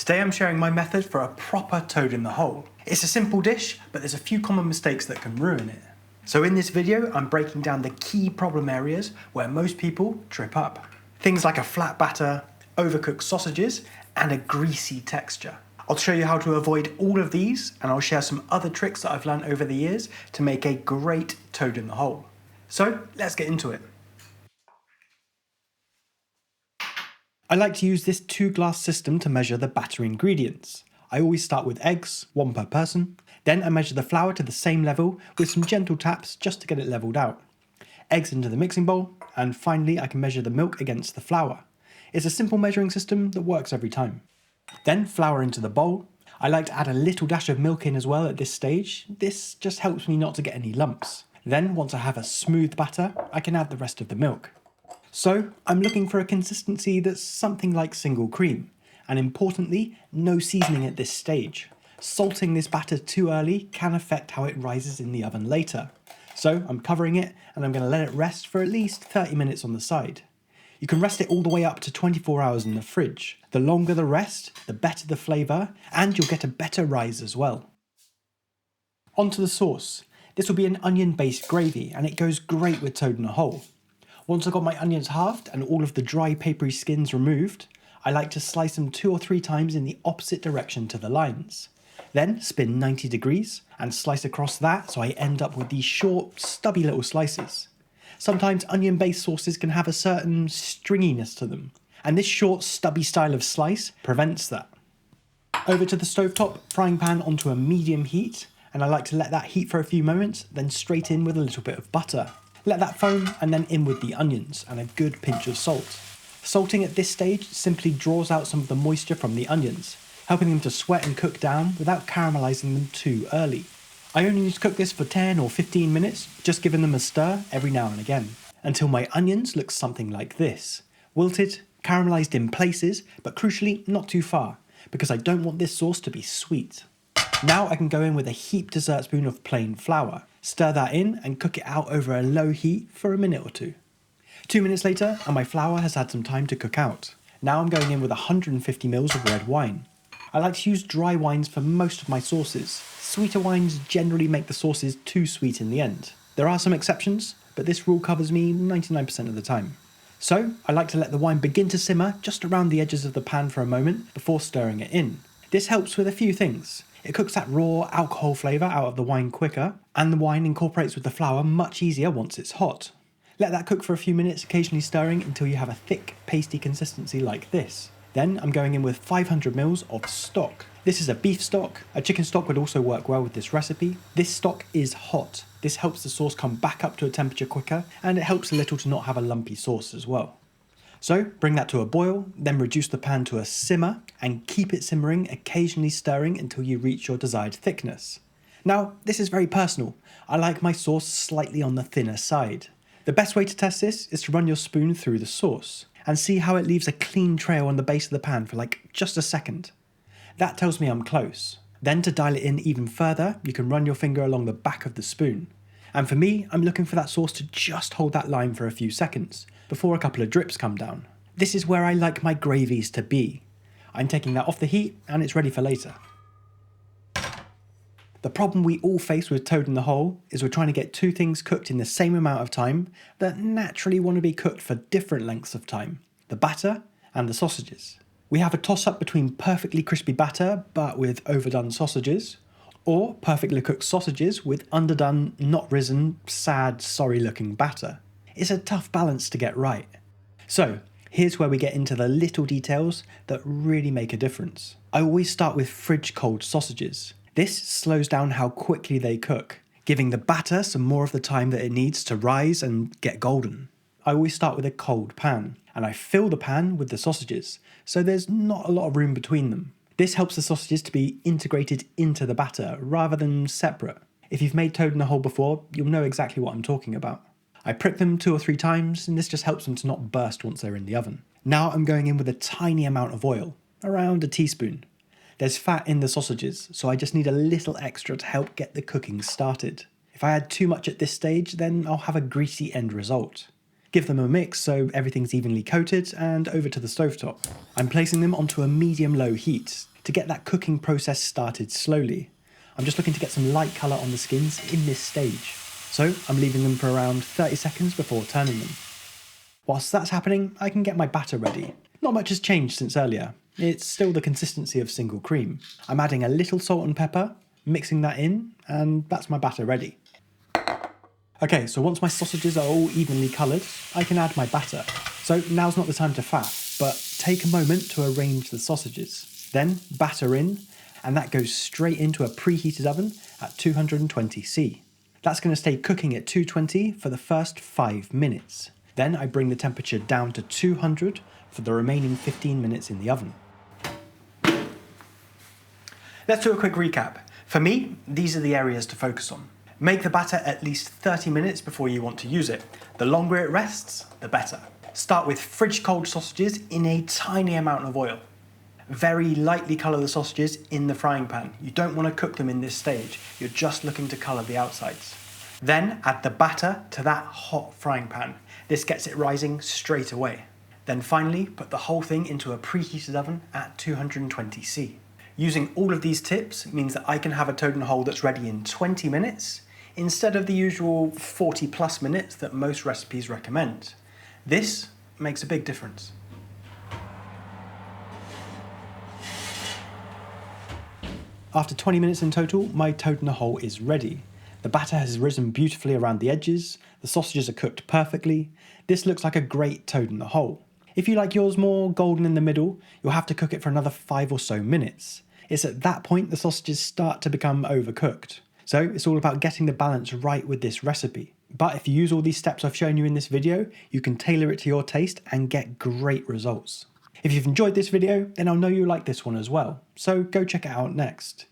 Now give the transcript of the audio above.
Today I'm sharing my method for a proper toad in the hole. It's a simple dish, but there's a few common mistakes that can ruin it. So in this video, I'm breaking down the key problem areas where most people trip up. Things like a flat batter, overcooked sausages, and a greasy texture. I'll show you how to avoid all of these, and I'll share some other tricks that I've learned over the years to make a great toad in the hole. So let's get into it. I like to use this 2-glass system to measure the batter ingredients. I always start with eggs, 1 per person. Then I measure the flour to the same level with some gentle taps just to get it leveled out. Eggs into the mixing bowl, and finally I can measure the milk against the flour. It's a simple measuring system that works every time. Then flour into the bowl. I like to add a little dash of milk in as well at this stage. This just helps me not to get any lumps. Then once I have a smooth batter, I can add the rest of the milk. So I'm looking for a consistency that's something like single cream, and importantly, no seasoning at this stage. Salting this batter too early can affect how it rises in the oven later. So I'm covering it and I'm going to let it rest for at least 30 minutes on the side. You can rest it all the way up to 24 hours in the fridge. The longer the rest, the better the flavour, and you'll get a better rise as well. Onto the sauce. This will be an onion-based gravy and it goes great with toad in a hole. Once I've got my onions halved and all of the dry papery skins removed, I like to slice them 2 or 3 times in the opposite direction to the lines. Then spin 90 degrees and slice across that so I end up with these short, stubby little slices. Sometimes onion-based sauces can have a certain stringiness to them, and this short, stubby style of slice prevents that. Over to the stovetop, frying pan onto a medium heat, and I like to let that heat for a few moments, then straight in with a little bit of butter. Let that foam and then in with the onions and a good pinch of salt. Salting at this stage simply draws out some of the moisture from the onions, helping them to sweat and cook down without caramelising them too early. I only need to cook this for 10 or 15 minutes, just giving them a stir every now and again, until my onions look something like this. Wilted, caramelised in places, but crucially not too far, because I don't want this sauce to be sweet. Now I can go in with a heaped dessertspoon of plain flour, stir that in and cook it out over a low heat for a minute or 2. 2 minutes later and my flour has had some time to cook out. Now I'm going in with 150 ml of red wine. I like to use dry wines for most of my sauces. Sweeter wines generally make the sauces too sweet in the end. There are some exceptions, but this rule covers me 99% of the time. So I like to let the wine begin to simmer just around the edges of the pan for a moment before stirring it in. This helps with a few things. It cooks that raw alcohol flavour out of the wine quicker, and the wine incorporates with the flour much easier once it's hot. Let that cook for a few minutes, occasionally stirring until you have a thick, pasty consistency like this. Then I'm going in with 500 ml of stock. This is a beef stock. A chicken stock would also work well with this recipe. This stock is hot. This helps the sauce come back up to a temperature quicker, and it helps a little to not have a lumpy sauce as well. So bring that to a boil, then reduce the pan to a simmer and keep it simmering, occasionally stirring until you reach your desired thickness. Now, this is very personal. I like my sauce slightly on the thinner side. The best way to test this is to run your spoon through the sauce and see how it leaves a clean trail on the base of the pan for like just a second. That tells me I'm close. Then to dial it in even further, you can run your finger along the back of the spoon. And for me, I'm looking for that sauce to just hold that line for a few seconds before a couple of drips come down. This is where I like my gravies to be. I'm taking that off the heat and it's ready for later. The problem we all face with toad in the hole is we're trying to get 2 things cooked in the same amount of time that naturally want to be cooked for different lengths of time: the batter and the sausages. We have a toss-up between perfectly crispy batter but with overdone sausages, or perfectly cooked sausages with underdone, not risen, sad, sorry looking batter. It's a tough balance to get right. So here's where we get into the little details that really make a difference. I always start with fridge cold sausages. This slows down how quickly they cook, giving the batter some more of the time that it needs to rise and get golden. I always start with a cold pan, and I fill the pan with the sausages, so there's not a lot of room between them. This helps the sausages to be integrated into the batter rather than separate. If you've made toad in a hole before, you'll know exactly what I'm talking about. I prick them 2 or 3 times, and this just helps them to not burst once they're in the oven. Now I'm going in with a tiny amount of oil, around a teaspoon. There's fat in the sausages, so I just need a little extra to help get the cooking started. If I add too much at this stage, then I'll have a greasy end result. Give them a mix so everything's evenly coated, and over to the stovetop. I'm placing them onto a medium-low heat. to get that cooking process started slowly. I'm just looking to get some light colour on the skins in this stage. So I'm leaving them for around 30 seconds before turning them. Whilst that's happening, I can get my batter ready. Not much has changed since earlier. It's still the consistency of single cream. I'm adding a little salt and pepper, mixing that in, and that's my batter ready. Okay, so once my sausages are all evenly coloured, I can add my batter. So now's not the time to faff, but take a moment to arrange the sausages. Then batter in, and that goes straight into a preheated oven at 220°C. That's going to stay cooking at 220 for the first 5 minutes. Then I bring the temperature down to 200 for the remaining 15 minutes in the oven. Let's do a quick recap. For me, these are the areas to focus on. Make the batter at least 30 minutes before you want to use it. The longer it rests, the better. Start with fridge cold sausages in a tiny amount of oil. Very lightly colour the sausages in the frying pan. You don't want to cook them in this stage. You're just looking to colour the outsides. Then add the batter to that hot frying pan. This gets it rising straight away. Then finally, put the whole thing into a preheated oven at 220°C. Using all of these tips means that I can have a toad in the hole that's ready in 20 minutes instead of the usual 40+ minutes that most recipes recommend. This makes a big difference. After 20 minutes in total, my toad in the hole is ready. The batter has risen beautifully around the edges, the sausages are cooked perfectly. This looks like a great toad in the hole. If you like yours more golden in the middle, you'll have to cook it for another 5 or so minutes. It's at that point the sausages start to become overcooked. So it's all about getting the balance right with this recipe. But if you use all these steps I've shown you in this video, you can tailor it to your taste and get great results. If you've enjoyed this video, then I'll know you like this one as well. So go check it out next.